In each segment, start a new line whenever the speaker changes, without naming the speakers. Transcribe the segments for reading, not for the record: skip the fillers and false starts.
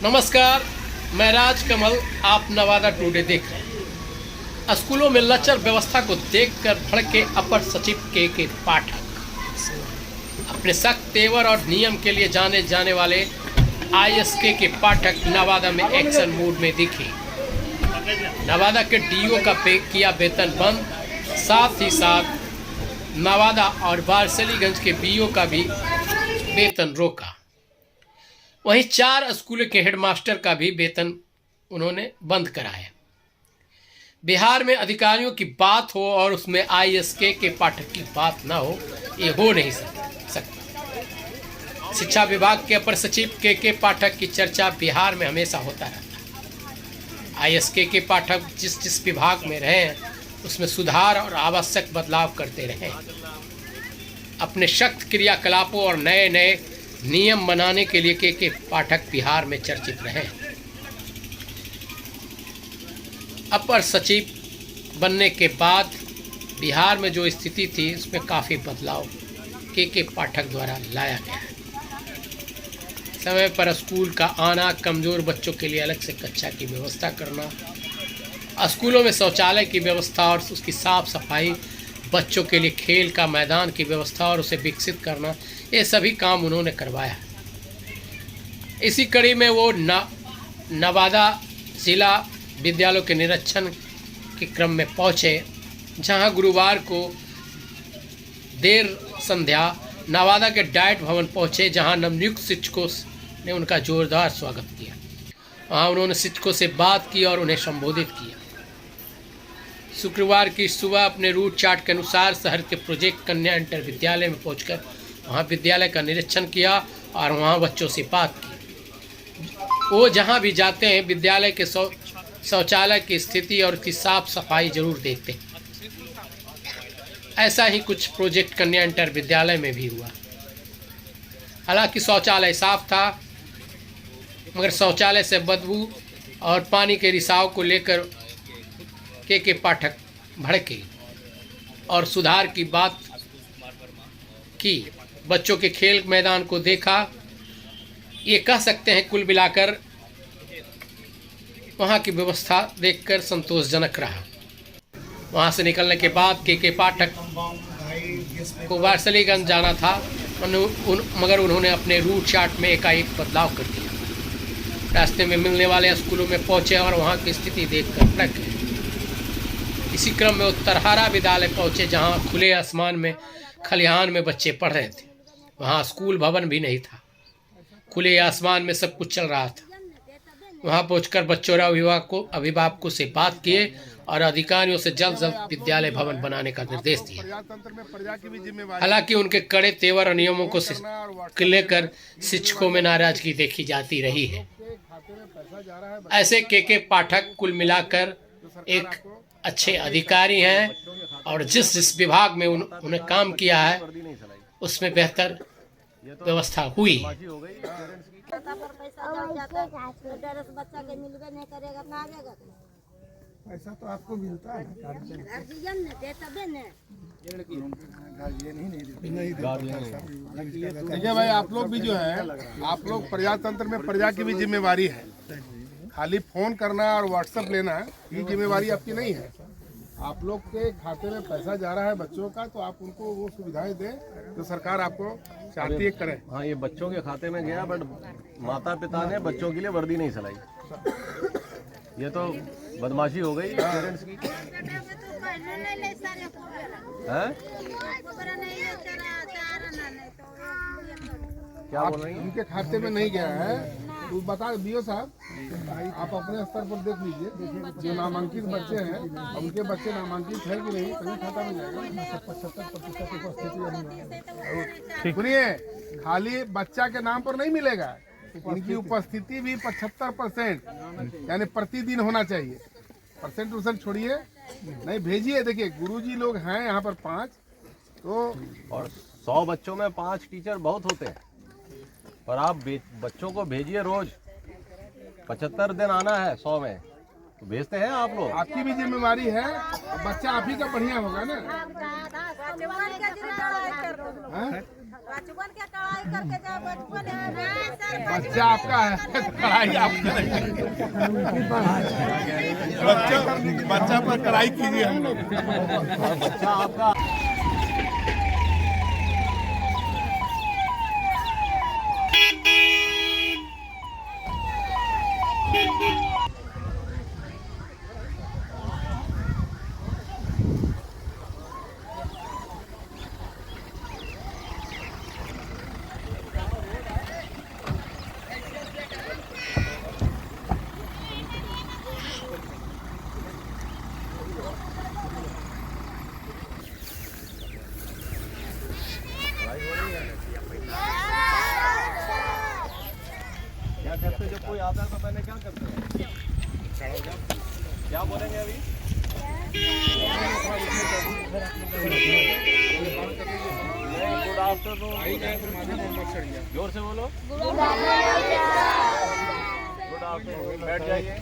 नमस्कार, मैं राज कमल। आप नवादा टुडे देख रहे हैं। स्कूलों में लचर व्यवस्था को देखकर भड़के अपर सचिव के पाठक। अपने सख्त तेवर और नियम के लिए जाने जाने वाले आईएसके के पाठक नवादा में एक्शन मूड में दिखे। नवादा के डीओ का पे किया वेतन बंद, साथ ही साथ नवादा और वारसलीगंज के बीओ का भी वेतन रोका। वहीं 4 स्कूलों के हेडमास्टर का भी वेतन उन्होंने बंद कराया। बिहार में अधिकारियों की बात हो और उसमें आईएसके के पाठक की बात ना हो, ये हो नहीं सकता। शिक्षा विभाग के अपर सचिव के पाठक की चर्चा बिहार में हमेशा होता रहता है। आईएसके के पाठक जिस विभाग में रहे हैं उसमें सुधार और आवश्यक बदलाव करते रहे। अपने सख्त क्रियाकलापों और नए नए नियम बनाने के लिए के पाठक बिहार में चर्चित रहे। अपर सचिव बनने के बाद बिहार में जो स्थिति थी उसमें काफ़ी बदलाव के पाठक द्वारा लाया गया है। समय पर स्कूल का आना, कमज़ोर बच्चों के लिए अलग से कक्षा की व्यवस्था करना, स्कूलों में शौचालय की व्यवस्था और उसकी साफ सफाई, बच्चों के लिए खेल का मैदान की व्यवस्था और उसे विकसित करना, ये सभी काम उन्होंने करवाया। इसी कड़ी में वो नवादा जिला विद्यालयों के निरीक्षण के क्रम में पहुंचे, जहां गुरुवार को देर संध्या नवादा के डाइट भवन पहुंचे, जहां नवनियुक्त शिक्षकों ने उनका जोरदार स्वागत किया। वहां उन्होंने शिक्षकों से बात की और उन्हें संबोधित किया। शुक्रवार की सुबह अपने रूट चार्ट के अनुसार शहर के प्रोजेक्ट कन्या इंटर विद्यालय में पहुंचकर वहां विद्यालय का निरीक्षण किया और वहां बच्चों से बात की। वो जहां भी जाते हैं विद्यालय के शौचालय की स्थिति और उसकी साफ सफाई जरूर देखते हैं। ऐसा ही कुछ प्रोजेक्ट कन्या इंटर विद्यालय में भी हुआ। हालांकि शौचालय साफ था, मगर शौचालय से बदबू और पानी के रिसाव को लेकर के पाठक भड़के और सुधार की बात की। बच्चों के खेल मैदान को देखा। ये कह सकते हैं कुल मिलाकर वहाँ की व्यवस्था देखकर संतोषजनक रहा। वहाँ से निकलने के बाद के पाठक को वारसलीगंज जाना था, मगर उन्होंने अपने रूट चार्ट में एकाएक बदलाव कर दिया। रास्ते में मिलने वाले स्कूलों में पहुँचे और वहाँ की स्थिति देखकर भड़क गए। इसी क्रम में उत्तरहारा विद्यालय पहुँचे, जहाँ खुले आसमान में खलिहान में बच्चे पढ़ रहे थे। वहाँ स्कूल भवन भी नहीं था, खुले आसमान में सब कुछ चल रहा था। वहाँ पहुंचकर बच्चों और अभिभावकों से बात किए और अधिकारियों से जल्द जल्द विद्यालय भवन बनाने का निर्देश दिया। हालांकि उनके कड़े तेवर और नियमों को लेकर शिक्षकों में नाराजगी देखी जाती रही है। ऐसे के पाठक कुल मिलाकर एक अच्छे अधिकारी हैं और जिस विभाग में उन्हें काम किया है उसमें बेहतर व्यवस्था हुई है।
पैसा तो आपको मिलता है, देखिए भाई, आप लोग भी जो है, आप लोग प्रजातंत्र में प्रजा की भी जिम्मेवारी है। खाली फोन करना और व्हाट्सएप लेना ये जिम्मेवारी आपकी नहीं है। आप लोग के खाते में पैसा जा रहा है बच्चों का, तो आप उनको वो सुविधाएं दें जो सरकार आपको चाहती है करें।
हाँ, ये बच्चों के खाते में गया, बट माता पिता ने बच्चों के लिए वर्दी नहीं सिलाई। ये तो बदमाशी हो गई पेरेंट्स की। क्या बोल रही हैं?
उनके खाते में नहीं गया है तो बता बीओ साहब, आप अपने स्तर पर देख लीजिए। जो नामांकित बच्चे हैं, उनके बच्चे नामांकित है कि नहीं, कहीं खाता में जाएगा। 75% उपस्थिति सुनिए, खाली बच्चा के नाम पर नहीं मिलेगा, इनकी उपस्थिति भी 75% यानी प्रतिदिन होना चाहिए। परसेंट छोड़िए, नहीं भेजिए। देखिए गुरुजी लोग हैं यहाँ पर 5, तो
और 100 बच्चों में 5 टीचर बहुत होते हैं, पर आप बच्चों को भेजिए रोज। 75 दिन आना है 100 में, तो भेजते हैं आप लोग।
आपकी भी जिम्मेवारी है, बच्चा आप ही का बढ़िया होगा ना।
बचपन के कढ़ाई करके जाओ, बचपन है सर।
बच्चा आपका है, कढ़ाई आपका है। बच्चा पर कढ़ाई कीजिए हम लोग।
बच्चा आपका क्या करते जब कोई आता है तो पहले क्या करते हैं? क्या बोलेंगे अभी? Good afternoon. जोर से बोलो। Good afternoon. बैठ जाइए।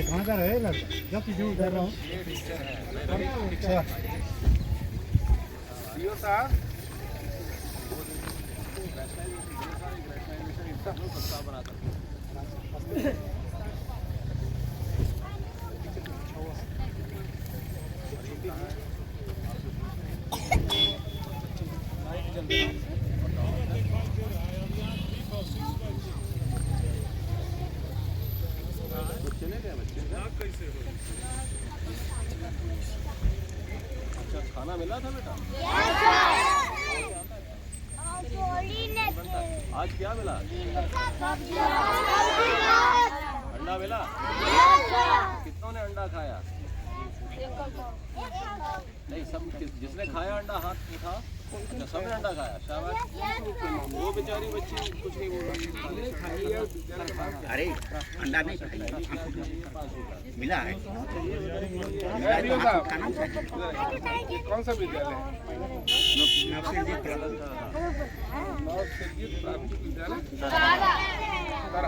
कहाँ का रहे लड़का? जब पीछे उतर रहा हूँ।
दियो साहब
अच्छा, खाना मिला था बेटा? आज क्या मिला? अंडा मिला? कितनों ने अंडा खाया? नहीं, सब जिसने खाया अंडा हाथ उठा। अच्छा, सबने अंडा खाया। शाबाश। वो बेचारी बच्ची कुछ नहीं बोल रही।
अरे अंडा नहीं मिला है।
दियो साहब कौन सा विद्यालय है? प्राथमिक विद्यालय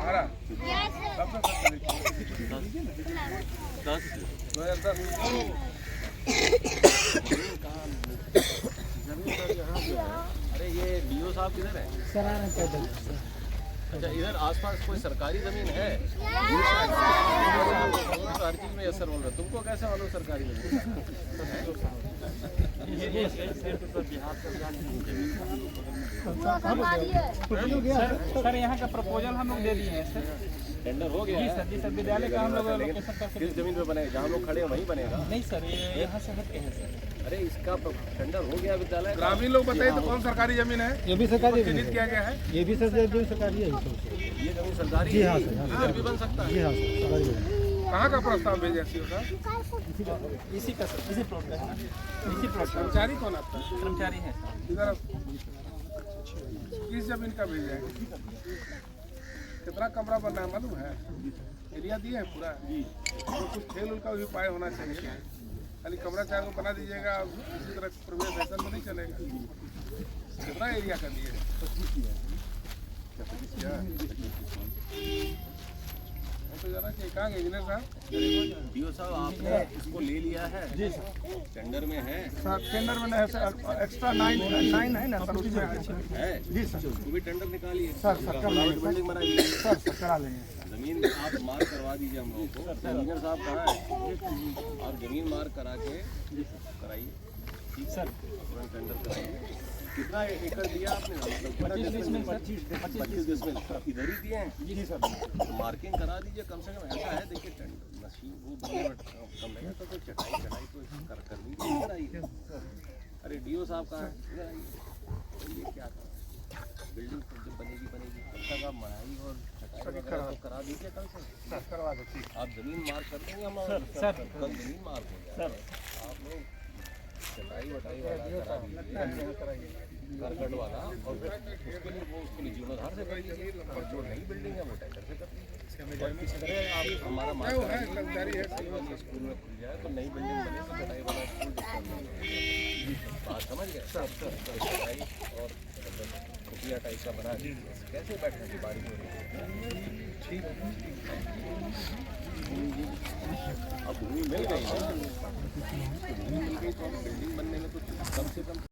हरा 2010।
अरे ये डीओ साहब किधर है? अच्छा, इधर आसपास कोई सरकारी जमीन है? तो हर चीज में असर बोल रहा है। तुमको कैसे मालूम सरकारी जमीन?
सर यहाँ का प्रपोजल हम लोग दे दिए हैं सर।
टेंडर हो गया है?
जी सर, विद्यालय का हम लोग लोकेशन करके।
किस जमीन पे बनेगा? जहाँ हम लोग खड़े हैं वहीं बनेगा?
नहीं सर, ये यहाँ से हट के है सर।
अरे इसका टेंडर हो गया विद्यालय का?
ग्रामीण लोग बताइए तो कौन सरकारी जमीन है?
ये भी सरकारी
चिन्हित किया गया है?
ये भी सर जो सरकारी है।
ये जमीन सरकारी
जी
है?
हाँ सर, हाँ।
इधर भी बन सकता है?
जी हाँ सर, सरकारी है।
कहाँ का प्रस्ताव भेजा सीओ साहब?
इसी का सर, इसी प्लॉट का है। इसी प्लॉट का
कर्मचारी कौन आपका?
कर्मचारी है सर।
इधर किस जमीन का भेजा है? कितना कमरा बनना है मालूम है? एरिया दिए है पूरा? तो कुछ खेल उल का भी उपाय होना चाहिए। खाली कमरा चाहे बना दीजिएगा, इसी तरह प्रवेश फैशन में नहीं चलेगा। कितना एरिया का दिए? तो जरा कि कहाँ गए इंजीनियर साहब?
डीओ साहब आपने इसको ले लिया है?
जी सर।
टेंडर में है?
सर टेंडर में है सर, एक्स्ट्रा 9 है ना सर, उसमें
है?
जी सर।
वो भी टेंडर निकालिए।
सर
प्राइवेट बिल्डिंग बनाइए।
सर करा लेंगे।
जमीन आप मार्क करवा दीजिए हम लोगों को। इंजीनियर साहब कहाँ है? आप जमीन मार्क करा के कराइए। ठीक सर, तुरंत टेंडर कराइए। कितना एकड़ दिया आपने? 25 डिसमिल इधर ही दिए हैं? जी सर। तो मार्किंग करा दीजिए कम से कम। ऐसा है देखिए, टेंडर मशीन वो बनने में कम है तो चटाई तो कर लीजिए। इधर आइए। अरे डीओ साहब कहाँ है? इधर आइए। ये क्या बिल्डिंग जब बनेगी तब तक आप मढ़ाई और चटाई वगैरह तो करा दीजिए कल से।
करवा दो।
आप जमीन मार्क कर देंगे हम
सर
कल जमीन मार्क हो जाए। आप लोग चटाई वटाई वाला करा दीजिए, करकट वाला, और फिर उसके लिए वो उसके लिए जीर्णोद्धार से कर दीजिए। और जो नई बिल्डिंग है वो टेंडर से कर दीजिए। आप हमारा मार्ग स्कूल में खुल जाए तो नई बिल्डिंग बने तो कटाई वाला स्कूल डिस्टर्ब नहीं होगा। बात समझ गए कटाई और खुफिया टाइप का बना दी कैसे बैठने की बारिश हो रही है। ठीक है अब भूमि मिल गई ना, भूमि मिल गई तो बिल्डिंग बनने में तो कम से कम